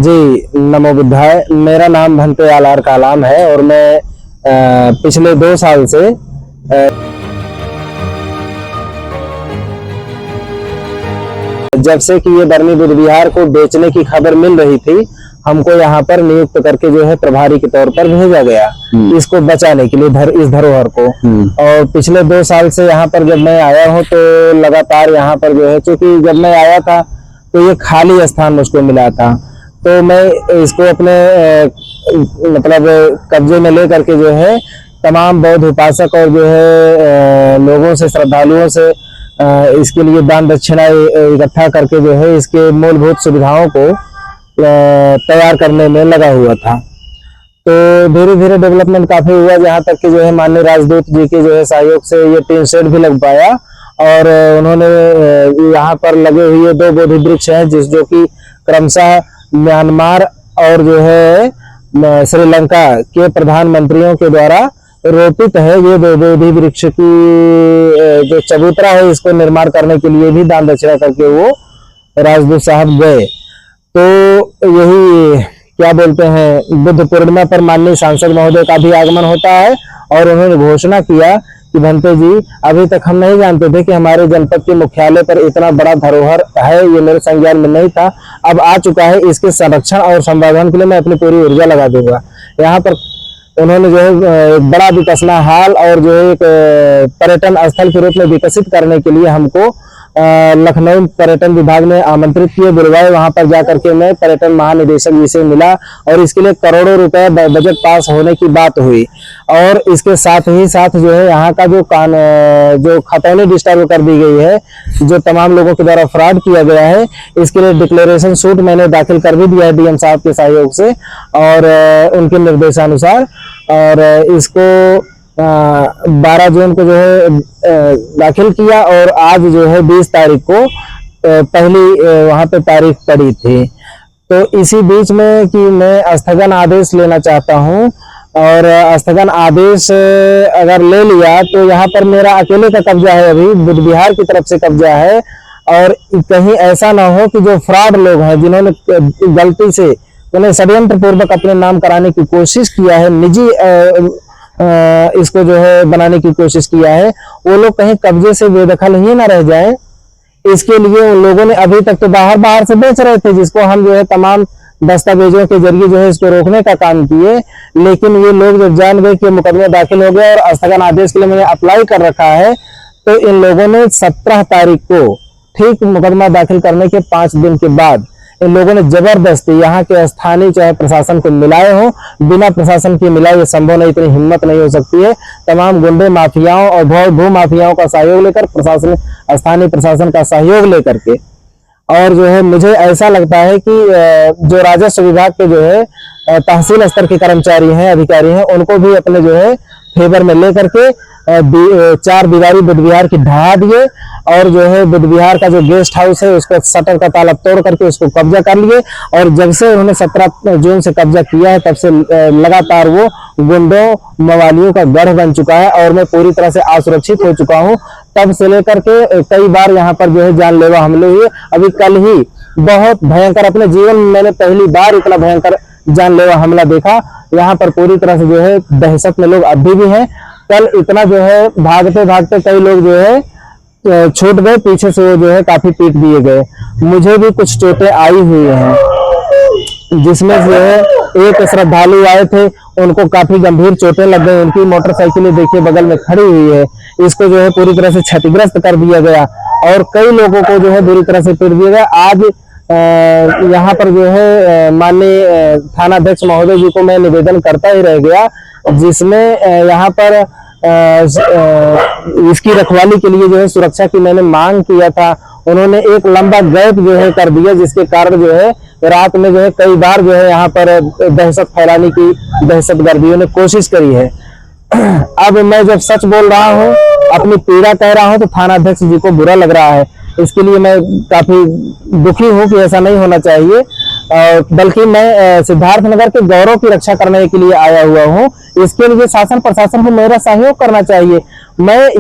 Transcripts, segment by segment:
जी, नमो बुद्धाय। मेरा नाम भंते आलार कालाम है और मैं पिछले 2 साल से जब से कि ये बरनी बुद्ध विहार को बेचने की खबर मिल रही थी, हमको यहाँ पर नियुक्त करके जो है प्रभारी के तौर पर भेजा गया इसको बचाने के लिए, इस धरोहर को। और पिछले 2 साल से यहाँ पर जब मैं आया हूँ तो लगातार यहाँ पर जो है, चूंकि जब मैं आया था तो ये खाली स्थान मुझको मिला था, तो मैं इसको अपने मतलब कब्जे में ले करके जो है तमाम बौद्ध उपासक और जो है लोगों से, श्रद्धालुओं से इसके लिए दान दक्षिणा इकट्ठा करके जो है इसके मूलभूत सुविधाओं को तैयार करने में लगा हुआ था। तो धीरे धीरे डेवलपमेंट काफी हुआ, जहाँ तक कि जो है माननीय राजदूत जी के जो है सहयोग से ये टीन शेड भी लग पाया। और उन्होंने यहाँ पर लगे हुए 2 बोधि वृक्ष हैं जो कि क्रमशः म्यांमार और जो है श्रीलंका के प्रधानमंत्रियों के द्वारा रोपित है। ये 2 बोधि वृक्ष की जो चबूतरा है, इसको निर्माण करने के लिए भी दान दक्षिणा करके वो राजदूत साहब गए। तो यही क्या बोलते हैं, बुद्ध पूर्णिमा पर माननीय सांसद महोदय का भी आगमन होता है और उन्होंने घोषणा किया कि भंते जी, अभी तक हम नहीं जानते थे कि हमारे जनपद के मुख्यालय पर इतना बड़ा धरोहर है, ये मेरे संज्ञान में नहीं था, अब आ चुका है। इसके संरक्षण और संवर्धन के लिए मैं अपनी पूरी ऊर्जा लगा दूंगा। यहाँ पर उन्होंने जो है एक बड़ा विकसना हाल और जो है एक पर्यटन स्थल के रूप में विकसित करने के लिए हमको लखनऊ पर्यटन विभाग ने आमंत्रित किए, बुलवाए। वहां पर जाकर के मैं पर्यटन महानिदेशक जी से मिला और इसके लिए करोड़ों रुपए बजट पास होने की बात हुई। और इसके साथ ही साथ जो है यहाँ का जो खतौनी डिस्टर्ब कर दी गई है, जो तमाम लोगों के द्वारा फ्रॉड किया गया है, इसके लिए डिक्लेरेशन सूट मैंने दाखिल कर भी दिया है डीएम साहब के सहयोग से और उनके निर्देशानुसार। और इसको 12 जून को जो है दाखिल किया और आज जो है 20 तारीख को पहली वहां पे तारीख पड़ी थी। तो इसी बीच में कि मैं स्थगन आदेश लेना चाहता हूं और स्थगन आदेश अगर ले लिया तो यहाँ पर मेरा अकेले का कब्जा है, अभी बुद्ध विहार की तरफ से कब्जा है। और कहीं ऐसा ना हो कि जो फ्रॉड लोग हैं, जिन्होंने गलती से उन्हें षड्यंत्र पूर्वक अपने नाम कराने की कोशिश किया है, निजी इसको जो है बनाने की कोशिश किया है, वो लोग कहीं कब्जे से बेदखल ही ना रह जाए। इसके लिए उन लोगों ने अभी तक तो बाहर से बेच रहे थे, जिसको हम जो है तमाम दस्तावेजों के जरिए जो है इसको रोकने का काम किए। लेकिन ये लोग जब जान गए कि मुकदमा दाखिल हो गया और स्थगन आदेश के लिए मैंने अप्लाई कर रखा है, तो इन लोगों ने 17 तारीख को ठीक मुकदमा दाखिल करने के 5 दिन के बाद इन लोगों ने जबरदस्ती यहाँ के स्थानीय चाहे प्रशासन को मिलाए हो, बिना प्रशासन के मिलाए ये संभव नहीं, इतनी हिम्मत नहीं हो सकती है। तमाम गुंडे माफियाओं और भू माफियाओं का सहयोग लेकर, प्रशासन, स्थानीय प्रशासन का सहयोग लेकर के, और जो है मुझे ऐसा लगता है कि जो राजस्व विभाग के जो है तहसील स्तर के कर्मचारी हैं, अधिकारी हैं, उनको भी अपने जो है फेवर में लेकर के 4 दीवारी बुद्ध विहार की ढहा दिए और जो है बुद्ध विहार का जो गेस्ट हाउस है उसको शटर का ताला तोड़ करके उसको कब्जा कर लिए। और जब से उन्होंने 17 जून से कब्जा किया है, तब से लगातार वो गुंडों मवालियों का गढ़ बन चुका है और मैं पूरी तरह से असुरक्षित हो चुका हूँ। तब से लेकर के कई बार यहाँ पर जो है जानलेवा हमले हुए। अभी कल ही बहुत भयंकर, अपने जीवन में मैंने पहली बार इतना भयंकर जानलेवा हमला देखा। यहाँ पर पूरी तरह से जो है दहशत में लोग अभी भी हैं। कल इतना जो है भागते भागते कई लोग जो है छूट गए, पीछे से वो जो है काफी पीट दिए गए। मुझे भी कुछ चोटें आई हुई हैं, जिसमें जो है एक श्रद्धालु आए थे, उनको काफी गंभीर चोटें लग गई। उनकी मोटरसाइकिल देखिए बगल में खड़ी हुई है, इसको जो है पूरी तरह से क्षतिग्रस्त कर दिया गया और कई लोगों को जो है बुरी तरह से पीट दिया गया। आज यहाँ पर जो है माननीय थानाध्यक्ष महोदय जी को मैं निवेदन करता ही रह गया, जिसमें यहाँ पर इसकी रखवाली के लिए जो है सुरक्षा की मैंने मांग किया था। उन्होंने एक लंबा गैप जो है कर दिया, जिसके कारण जो है रात में जो है कई बार जो है यहाँ पर दहशत फैलाने की दहशतगर्दियों ने कोशिश करी है। अब मैं जब सच बोल रहा हूँ, अपनी पीड़ा कह रहा हूँ, तो थानाध्यक्ष जी को बुरा लग रहा है। इसके लिए मैं काफी दुखी हूँ कि ऐसा नहीं होना चाहिए। बल्कि मैं सिद्धार्थनगर के गौरव की रक्षा करने के लिए आया हुआ हूँ। इसके लिए शासन प्रशासन को मेरा सहयोग करना चाहिए।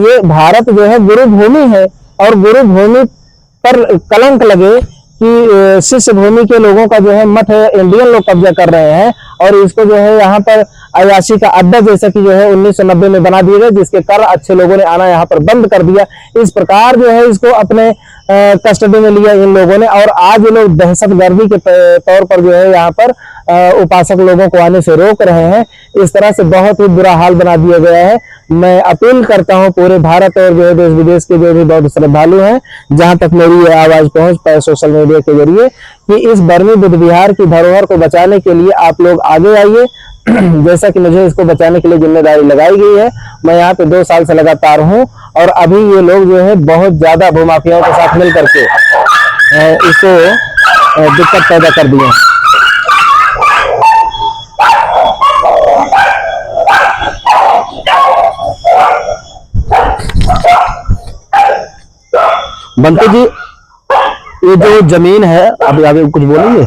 ये भारत जो है गुरु भूमि है और गुरु भूमि पर कलंक लगे, कि शिष्य भूमि के लोगों का जो है मठ इंडियन लोग कब्जा कर रहे हैं और इसको जो है यहाँ पर अयाशी का अड्डा जैसा कि जो है 1990 में बना दिया गया, जिसके कारण अच्छे लोगों ने आना यहाँ पर बंद कर दिया। इस प्रकार जो है इसको अपने कस्टडी में लिया इन लोगों ने और आज ये लोग दहशतगर्दी के तौर पर जो है यहाँ पर उपासक लोगों को आने से रोक रहे हैं। इस तरह से बहुत ही बुरा हाल बना दिया गया है। मैं अपील करता हूं पूरे भारत और जो है देश विदेश के जो भी बौद्ध श्रद्धालु हैं, जहां तक मेरी ये आवाज पहुंच पाए सोशल मीडिया के जरिए, कि इस बरनी बुद्ध विहार की धरोहर को बचाने के लिए आप लोग आगे आइए। जैसा कि मुझे इसको बचाने के लिए जिम्मेदारी लगाई गई है, मैं यहाँ पे 2 साल से लगातार हूँ और अभी ये लोग जो है बहुत ज्यादा भूमाफियाओं के साथ मिल करके इसको दिक्कत पैदा कर दिए हैं। बंटी जी, ये जो जमीन है, अभी आगे कुछ बोलेंगे?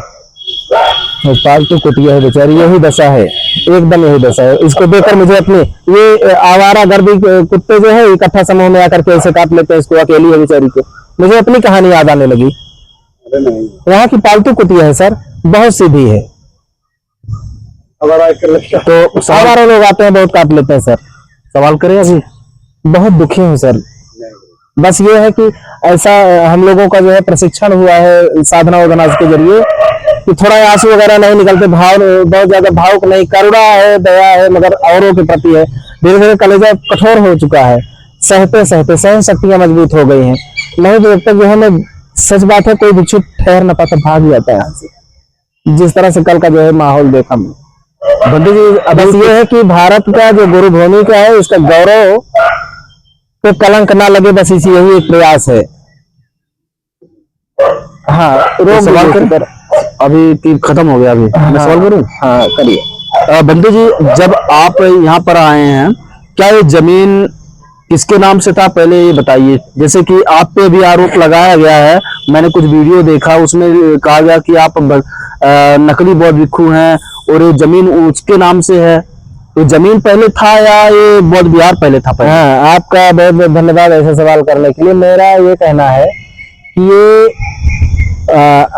पालतू कुतिया है बेचारी, यही दशा है, एकदम यही दशा है। इसको देखकर मुझे अपने ये आवारा गर्दी कुत्ते जो है इकट्ठा समूह में आकर के ऐसे काट लेते हैं इसको, अकेली है बेचारी को। मुझे अपनी कहानी याद आने लगी। यहाँ की पालतू कुतिया है सर, बहुत सीधी है, तो आवारा लोग आते हैं बहुत काट लेते हैं सर। सवाल करें अभी? बहुत दुखी हूँ सर। बस ये है कि ऐसा हम लोगों का जो है प्रशिक्षण हुआ है साधना वधना के जरिए कि थोड़ा आंसू वगैरह नहीं निकलते, भाव बहुत ज्यादा भावुक नहीं, करुणा है, दया है, मगर औरों के प्रति है। धीरे धीरे कलेजा कठोर हो चुका है, सहते सहते सहन शक्तियां मजबूत हो गई हैं। नहीं तो जब तक जो है मैं, सच बात है, कोई भिक्षु ठहर न पाता, भाग जाता है यहाँ से। जिस तरह से कल का जो है माहौल देखा मैं। बंटी जी, बस ये है कि भारत का जो गुरु भूमि का है, इसका गौरव तो कलंक ना लगे, बस इसी यही एक प्रयास है। हाँ, सवाल करें? अभी तीर खत्म हो गया, अभी मैं सवाल करूं? हाँ करिए। बंटी जी, जब आप यहाँ पर आए हैं, क्या ये जमीन किसके नाम से था, पहले ये बताइए। जैसे कि आप पे भी आरोप लगाया गया है, मैंने कुछ वीडियो देखा, उसमें कहा गया कि आप नकली बौद्ध भिक्षु हैं और ये जमीन उसके नाम से है। तो जमीन पहले था या ये बौद्ध विहार पहले था? पहले? हाँ, आपका बहुत बहुत धन्यवाद ऐसा सवाल करने के लिए। मेरा ये कहना है कि ये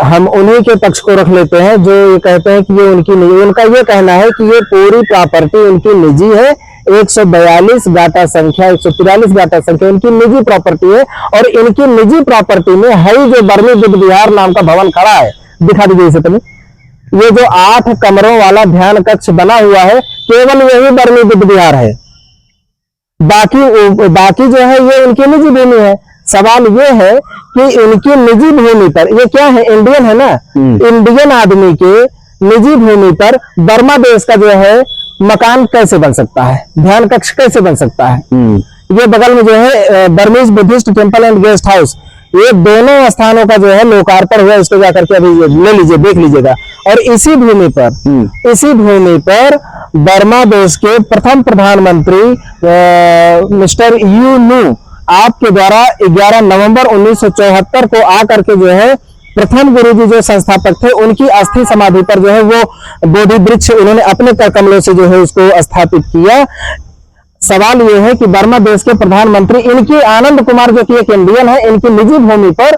हम उन्हीं के पक्ष को रख लेते हैं जो ये कहते हैं कि ये उनकी निजी, उनका ये कहना है कि ये पूरी प्रॉपर्टी उनकी निजी है। 142 गाटा संख्या, 143 गाटा संख्या इनकी निजी प्रॉपर्टी है और इनकी निजी प्रॉपर्टी में है जो बरनी बुद्ध विहार नाम का भवन खड़ा है। दिखा दीजिए इसे तुम्हें। ये जो 8 कमरों वाला ध्यान कक्ष बना हुआ है, केवल यही बरनी बुद्ध विहार है। बाकी जो है ये उनकी निजी भूमि है। सवाल ये है कि इनकी निजी भूमि पर, ये क्या है, इंडियन है ना, इंडियन आदमी के निजी भूमि पर बर्मा देश का जो है मकान कैसे बन सकता है, ध्यान कक्ष कैसे बन सकता है। ये बगल में जो है Burmese Buddhist temple and guest house, ये दोनों स्थानों का जो है लोकार्पण हुआ। इसको जाकर के अभी ले लीजिए, देख लीजिएगा। और इसी भूमि पर बर्मा देश के प्रथम प्रधानमंत्री मिस्टर यू नू आपके द्वारा 11 नवंबर 1974 को आकर के जो है प्रथम गुरुजी जो संस्थापक थे, उनकी अस्थि समाधि पर जो है वो बोधि वृक्ष उन्होंने अपने कर कमलों से जो है उसको स्थापित किया। सवाल ये है कि बर्मा देश के प्रधानमंत्री इनकी आनंद कुमार जो कि एक इंडियन है, इनकी निजी भूमि पर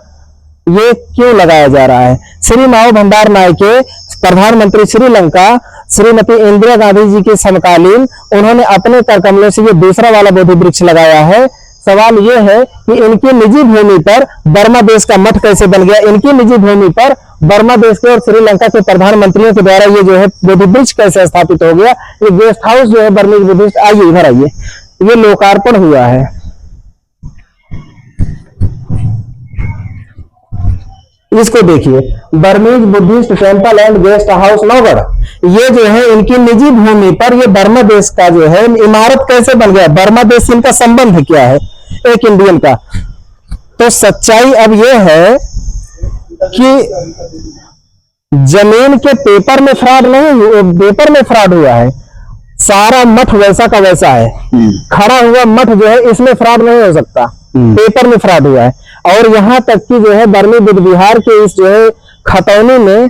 ये क्यों लगाया जा रहा है। श्री माओ भंडार नायके प्रधानमंत्री श्रीलंका श्रीमती इंदिरा गांधी जी के समकालीन उन्होंने अपने कर कमलों से ये दूसरा वाला बोधि वृक्ष लगाया है। सवाल ये है कि इनकी निजी भूमि पर बर्मा देश का मठ कैसे बन गया, इनकी निजी भूमि पर बर्मा देश के और श्रीलंका के प्रधानमंत्रियों के द्वारा ये जो है बोधि वृक्ष कैसे स्थापित हो गया। ये गेस्ट हाउस जो है बर्मीज बुद्धिस्ट, आइए इधर आइए, ये लोकार्पण हुआ है। इसको देखिए, Burmese Buddhist temple and guest house Naugarh, ये जो है इनकी निजी भूमि पर ये बर्मा देश का जो है इमारत कैसे बन गया। बर्मा देश से इनका संबंध क्या है एक इंडियन का। तो सच्चाई अब यह है कि जमीन के पेपर में फ्रॉड नहीं, पेपर में फ्रॉड हुआ है। सारा मठ वैसा का वैसा है, खड़ा हुआ मठ जो है इसमें फ्रॉड नहीं हो सकता, पेपर में फ्रॉड हुआ है। और यहाँ तक कि जो है बरनी बुद्ध विहार के इस जो है खतौनी में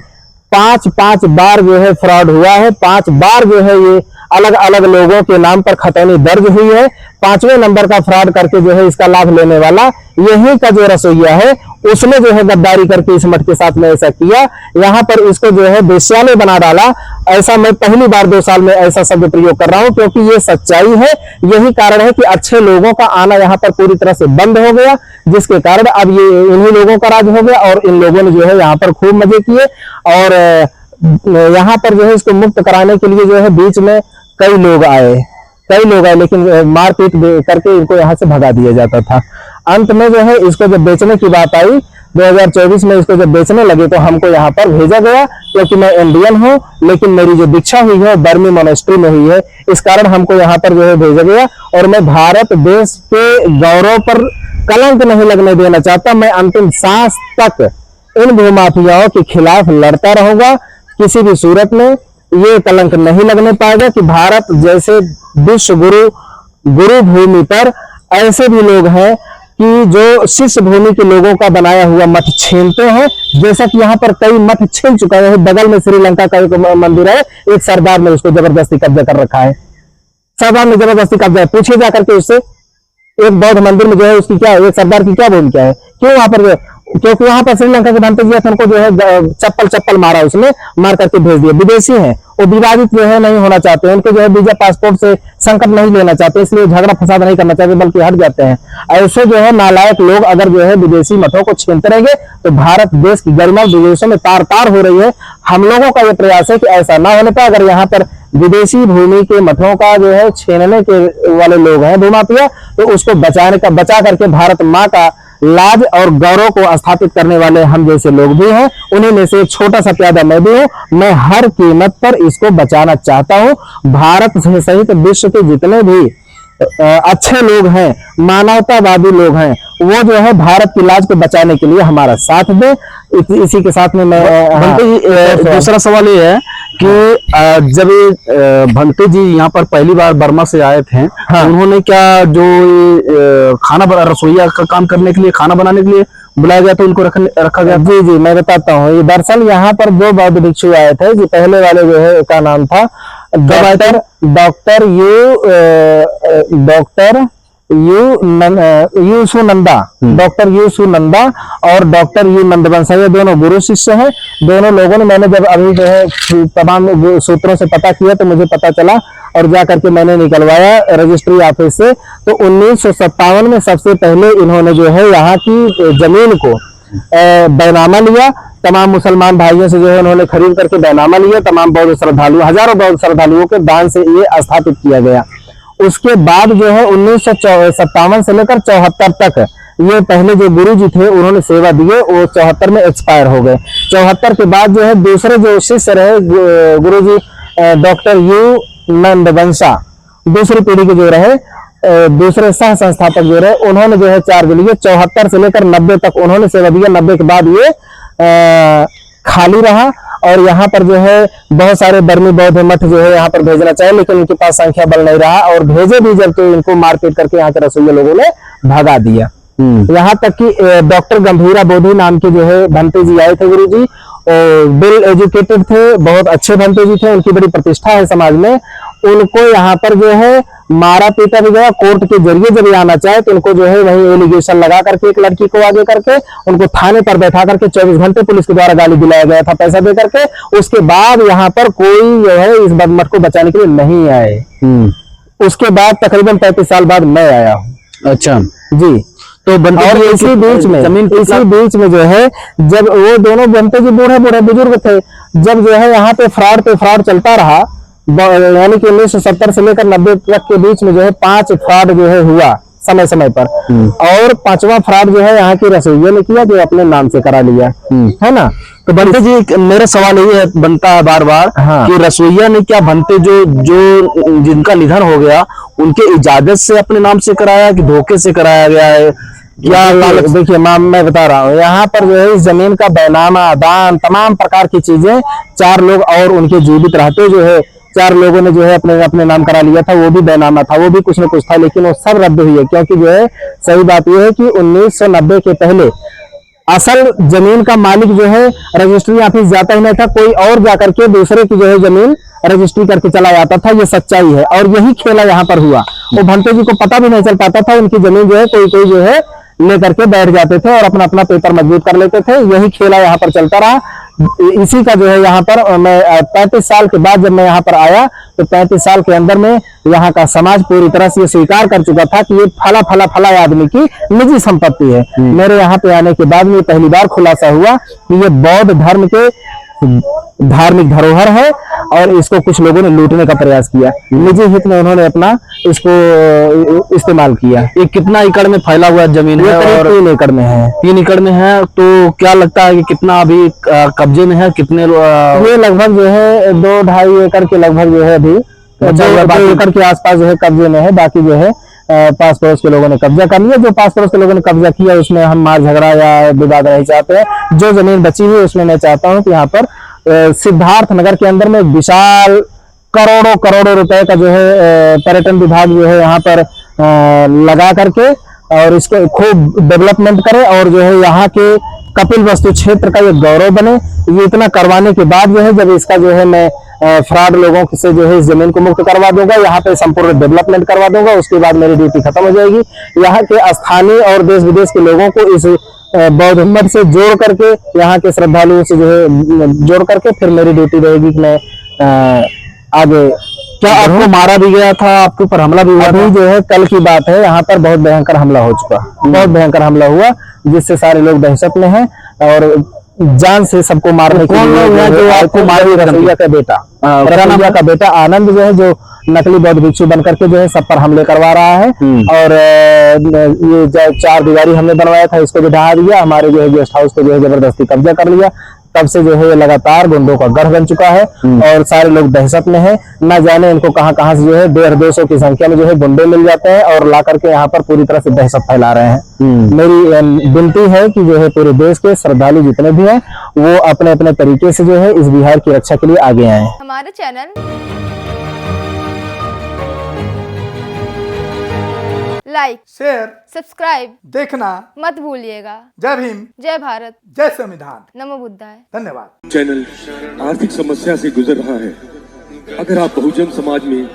5 बार जो है फ्रॉड हुआ है। 5 बार जो है ये अलग अलग लोगों के नाम पर खतौनी दर्ज हुई है। 5वें नंबर का फ्रॉड करके जो है इसका लाभ लेने वाला यही का जो रसोईया है, उसने जो है गद्दारी करके इस मठ के साथ में ऐसा किया, यहाँ पर इसको जो है वेश्यालय बना डाला। ऐसा मैं पहली बार 2 साल में ऐसा शब्द प्रयोग कर रहा हूँ, क्योंकि ये सच्चाई है। यही कारण है कि अच्छे लोगों का आना यहाँ पर पूरी तरह से बंद हो गया, जिसके कारण अब ये इन्हीं लोगों का राज हो गया और इन लोगों ने जो है यहाँ पर खूब मजे किए। और यहाँ पर जो है इसको मुक्त कराने के लिए जो है बीच में कई लोग आए, लेकिन मारपीट करके इनको यहाँ से भगा दिया जाता था। अंत में जो है इसको जब बेचने की बात आई 2024 में, इसको जब बेचने लगे तो हमको यहाँ पर भेजा गया, क्योंकि मैं इंडियन हूँ, लेकिन मेरी जो दीक्षा हुई है बर्मी मोनेस्ट्री में हुई है, इस कारण हमको यहाँ पर जो है भेजा गया। और मैं भारत देश के गौरव पर कलंक नहीं लगने देना चाहता। मैं अंतिम सांस तक इन भूमाफियाओं के खिलाफ लड़ता रहूंगा। किसी भी सूरत में ये कलंक नहीं लगने पाएगा कि भारत जैसे विश्व गुरु भूमि पर ऐसे भी लोग हैं कि जो शिष्य भूमि के लोगों का बनाया हुआ मठ छीनते हैं, जैसा कि यहाँ पर कई मठ छीन चुका है। बगल में श्रीलंका का एक मंदिर है, एक सरदार ने उसको जबरदस्ती कब्जा कर रखा है। सरदार ने जबरदस्ती कब्जा है, पूछिए जाकर के उससे, एक बौद्ध मंदिर में जो है उसकी क्या है, एक सरदार की क्या भूमिका है, क्यों वहां पर, क्योंकि वहां पर श्रीलंका के भंते जी उनको जो है चप्पल मारा, उसने मार करके भेज दिया। विदेशी हैं, वो विवादित जो है नहीं होना चाहते, उनको जो है वीजा पासपोर्ट से संकट नहीं लेना चाहते, इसलिए झगड़ा फसाद नहीं करना चाहते, बल्कि हट जाते हैं। ऐसे जो है नालायक लोग अगर जो है विदेशी मठों को छीनते रहेंगे तो भारत देश की गरिमा विदेशों में तार तार हो रही है। हम लोगों का यह प्रयास है कि ऐसा ना होने पाए। अगर यहाँ पर विदेशी भूमि के मठों का जो है छीनने के वाले लोग हैं भूमाफिया, तो उसको बचा करके भारत माँ का लाज और गौरव को स्थापित करने वाले हम जैसे लोग भी हैं। उन्हीं में से एक छोटा सा प्यादा मैं भी हूँ। मैं हर कीमत पर इसको बचाना चाहता हूँ। भारत सहित विश्व के जितने भी अच्छे लोग हैं, मानवतावादी लोग हैं, वो जो है भारत की लाज को बचाने के लिए हमारा साथ दे। इसी के साथ में मैं दूसरा सवाल ये है कि जब भंते जी यहाँ पर पहली बार बर्मा से आए थे, हाँ। उन्होंने क्या जो रसोईया का काम करने के लिए, खाना बनाने के लिए बुलाया गया, तो उनको रखा गया? जी मैं बताता हूँ। ये दरअसल यहाँ पर 2 बौद्ध भिक्षु आए थे। जी पहले वाले जो है का नाम था doctor you Sunanda, doctor you Sunanda और डॉक्टर यू नंदवंशा, ये दोनों गुरु शिष्य हैं। दोनों लोगों ने, मैंने जब अभी जो है तमाम सूत्रों से पता किया तो मुझे पता चला और जा करके मैंने निकलवाया रजिस्ट्री ऑफिस से। तो 1957 में सबसे पहले इन्होंने जो है यहाँ की जमीन को बैनामा लिया। तमाम मुसलमान भाइयों से जो है उन्होंने खरीद करके बैनामा लिया। तमाम बौद्ध श्रद्धालु, हजारों बौद्ध श्रद्धालुओं के दान से ये स्थापित किया गया। उसके बाद जो है 1957 से लेकर 74 तक ये पहले जो गुरु जी थे उन्होंने सेवा दिए, वो 74 में एक्सपायर हो गए। 74 के बाद जो है दूसरे जो शिष्य रहे गुरु जी डॉक्टर यू नंदवंशा, दूसरी पीढ़ी के जो रहे, दूसरे सह संस्थापक जो रहे, उन्होंने जो है चार्ज लिए। 74 से लेकर 90 तक उन्होंने सेवा दिया। 90 के बाद ये खाली रहा और यहाँ पर जो है बहुत सारे बर्मी बौद्ध मठ जो है यहाँ पर भेजना चाहिए, लेकिन उनके पास संख्या बल नहीं रहा और भेजे भी जब तो इनको मारपीट करके यहाँ के रसोइया लोगों ने भगा दिया। यहाँ तक कि डॉक्टर गंभीरा बोधि नाम के जो है भंते जी आए थे गुरु जी, वेल एजुकेटेड थे, बहुत अच्छे भंते जी थे, उनकी बड़ी प्रतिष्ठा है समाज में। उनको यहाँ पर जो है मारा पीटा भी गया। कोर्ट के जरिए जब ये आना चाहे तो उनको जो है वही एलिगेशन लगा करके एक लड़की को आगे करके उनको थाने पर बैठा करके 24 घंटे पुलिस के द्वारा गाली दिलाया गया था, पैसा दे करके। उसके बाद यहाँ पर कोई जो है इस मठ को बचाने के लिए नहीं आए। उसके बाद तकरीबन 35 साल बाद मैं आया हूँ। अच्छा जी। तो इसी बीच में जो है जब वो दोनों बनते जी बूढ़े बुजुर्ग थे, जब जो है यहाँ पे फ्रॉड चलता रहा, यानी कि 1970 से लेकर 90 तक के बीच में जो है 5 फ्रॉड जो है हुआ समय पर। और 5वां फ्रॉड जो है यहाँ की रसोइया ने किया, जो अपने नाम से करा लिया, है ना। तो भंते जी मेरा सवाल ये है, बनता है बार बार, हाँ। कि रसोइया ने क्या भंते जो जिनका निधन हो गया उनके इजाजत से अपने नाम से कराया कि धोखे से कराया गया है? क्या देखिए मैं बता रहा हूँ, यहाँ पर जो है इस जमीन का बैनामा, दान, तमाम प्रकार की चीजें 4 लोग और उनके जीवित रहते जो है 4 लोगों ने जो है अपने नाम करा लिया था। वो भी बैनामा था, वो भी कुछ न कुछ था, लेकिन वो सब रद्द हुई है। क्योंकि जो है सही बात यह है कि 1990 के पहले असल जमीन का मालिक जो है रजिस्ट्री ऑफिस जाता ही नहीं था, कोई और जाकर के दूसरे की जो है जमीन रजिस्ट्री करके चला जाता था। ये सच्चाई है और यही खेला यहाँ पर हुआ। वो भंते जी को पता भी नहीं चल पाता था उनकी जमीन जो है कोई जो है लेकर के बैठ जाते थे और अपना अपना पेपर मजबूत कर लेते थे। यही खेला यहाँ पर चलता रहा। इसी का जो है यहाँ पर मैं 35 साल के बाद जब मैं यहाँ पर आया तो 35 साल के अंदर में यहाँ का समाज पूरी तरह से ये स्वीकार कर चुका था कि ये फला फला फला आदमी की निजी संपत्ति है। मेरे यहाँ पे आने के बाद में पहली बार खुलासा हुआ कि ये बौद्ध धर्म के धार्मिक धरोहर है और इसको कुछ लोगों ने लूटने का प्रयास किया। निजी हित में उन्होंने अपना इसको इस्तेमाल किया। ये कितना एकड़ में फैला हुआ जमीन है? और 3 एकड़ में है। 3 एकड़ में है। तो क्या लगता है कि कितना अभी कब्जे में है? कितने ये लगभग जो है 2-2.5 एकड़ के लगभग जो है अभी 2 एकड़ के आसपास जो है कब्जे में है। बाकी जो है पास पड़ोस के लोगों ने कब्जा कर लिया। जो पास पड़ोस के लोगों ने कब्जा किया उसमें हम मार झगड़ा या विवाद नहीं चाहते हैं। जो जमीन बची हुई उसमें मैं चाहता हूं कि यहाँ पर सिद्धार्थ नगर के अंदर में विशाल करोड़ों करोड़ों रुपए का जो है पर्यटन विभाग जो है यहाँ पर लगा करके और इसको खूब डेवलपमेंट करे और जो है यहाँ के कपिल वस्तु क्षेत्र का ये गौरव बने। ये इतना करवाने के बाद जो है जब इसका जो है मैं फ्रॉड लोगों से जो है इस जमीन को मुक्त करवा दूंगा, यहाँ पे संपूर्ण डेवलपमेंट करवा दूंगा, उसके बाद मेरी ड्यूटी खत्म हो जाएगी। यहाँ के स्थानीय और देश विदेश के लोगों को इस बौद्ध मठ से जोड़ करके, यहाँ के श्रद्धालुओं से जो है जोड़ करके फिर मेरी ड्यूटी रहेगी कि मैं आगे। क्या आपको मारा भी गया था? आपके ऊपर हमला भी हुआ? अभी जो है कल की बात है, यहाँ पर बहुत भयंकर हमला हो चुका, बहुत भयंकर हमला हुआ जिससे सारे लोग दहशत में हैं और जान से सबको मारने के लिए जो आपको मारे रसोईया का बेटा, रसोईया का बेटा आनंद जो है जो नकली बौद्ध भिक्षु बनकर के जो है सब पर हमले करवा रहा है। और ये 4 दीवारी हमने बनवाया था इसको भी ढहा दिया। हमारे जो है गेस्ट हाउस को जो है जबरदस्ती कब्जा कर लिया। तब से जो है ये लगातार गुंडों का गढ़ बन चुका है और सारे लोग दहशत में हैं। न जाने इनको कहां से जो है 150-200 की संख्या में जो है गुंडे मिल जाते हैं और ला करके यहाँ पर पूरी तरह से दहशत फैला रहे हैं। मेरी विनती है कि जो है पूरे देश के श्रद्धालु जितने भी हैं वो अपने अपने तरीके से जो है इस बिहार की रक्षा के लिए आगे आए। हमारे चैनल लाइक, शेयर, सब्सक्राइब देखना मत भूलिएगा। जय भीम, जय भारत, जय संविधान, नमो बुद्धाय। धन्यवाद। चैनल आर्थिक समस्या से गुजर रहा है। अगर आप बहुजन समाज में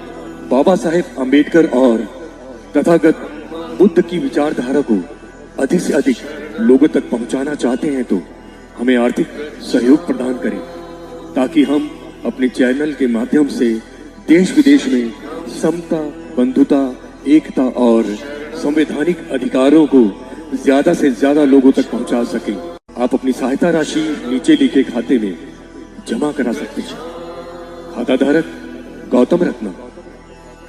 बाबा साहेब अम्बेडकर और तथागत बुद्ध की विचारधारा को अधिक से अधिक लोगों तक पहुंचाना चाहते हैं तो हमें आर्थिक सहयोग प्रदान करें ताकि हम अपने चैनल के माध्यम से देश विदेश में समता, बंधुता, एकता और संवैधानिक अधिकारों को ज्यादा से ज्यादा लोगों तक पहुंचा सकें। आप अपनी सहायता राशि नीचे लिखे खाते में जमा करा सकते हैं। खाता धारक गौतम रत्ना,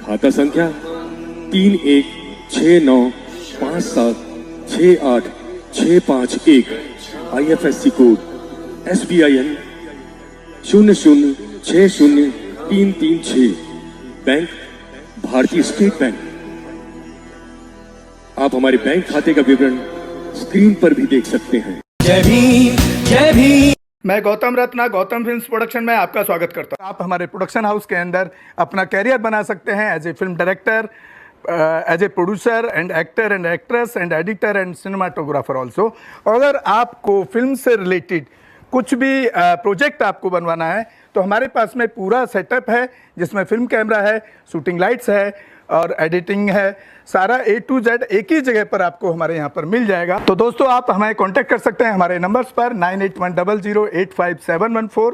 खाता संख्या 3169576865 IFSC कोड SBIN 0060336, बैंक भारतीय स्टेट बैंक। आप हमारे बैंक खाते का विवरण स्क्रीन पर भी देख सकते हैं। जय भीम, जय भीम। मैं गौतम रत्ना गौतम फिल्म्स प्रोडक्शन में आपका स्वागत करता हूं। आप हमारे प्रोडक्शन हाउस के अंदर अपना कैरियर बना सकते हैं as a film director, as a producer and actor and actress and editor and cinematographer also. अगर आपको फिल्म से रिलेटेड कुछ भी प्रोजेक्ट आपको बनवाना है तो हमारे पास में पूरा सेटअप है जिसमें फिल्म कैमरा है, शूटिंग लाइट्स है और एडिटिंग है। सारा A to Z एक ही जगह पर आपको हमारे यहाँ पर मिल जाएगा। तो दोस्तों आप हमें कांटेक्ट कर सकते हैं हमारे नंबर्स पर 9810085714।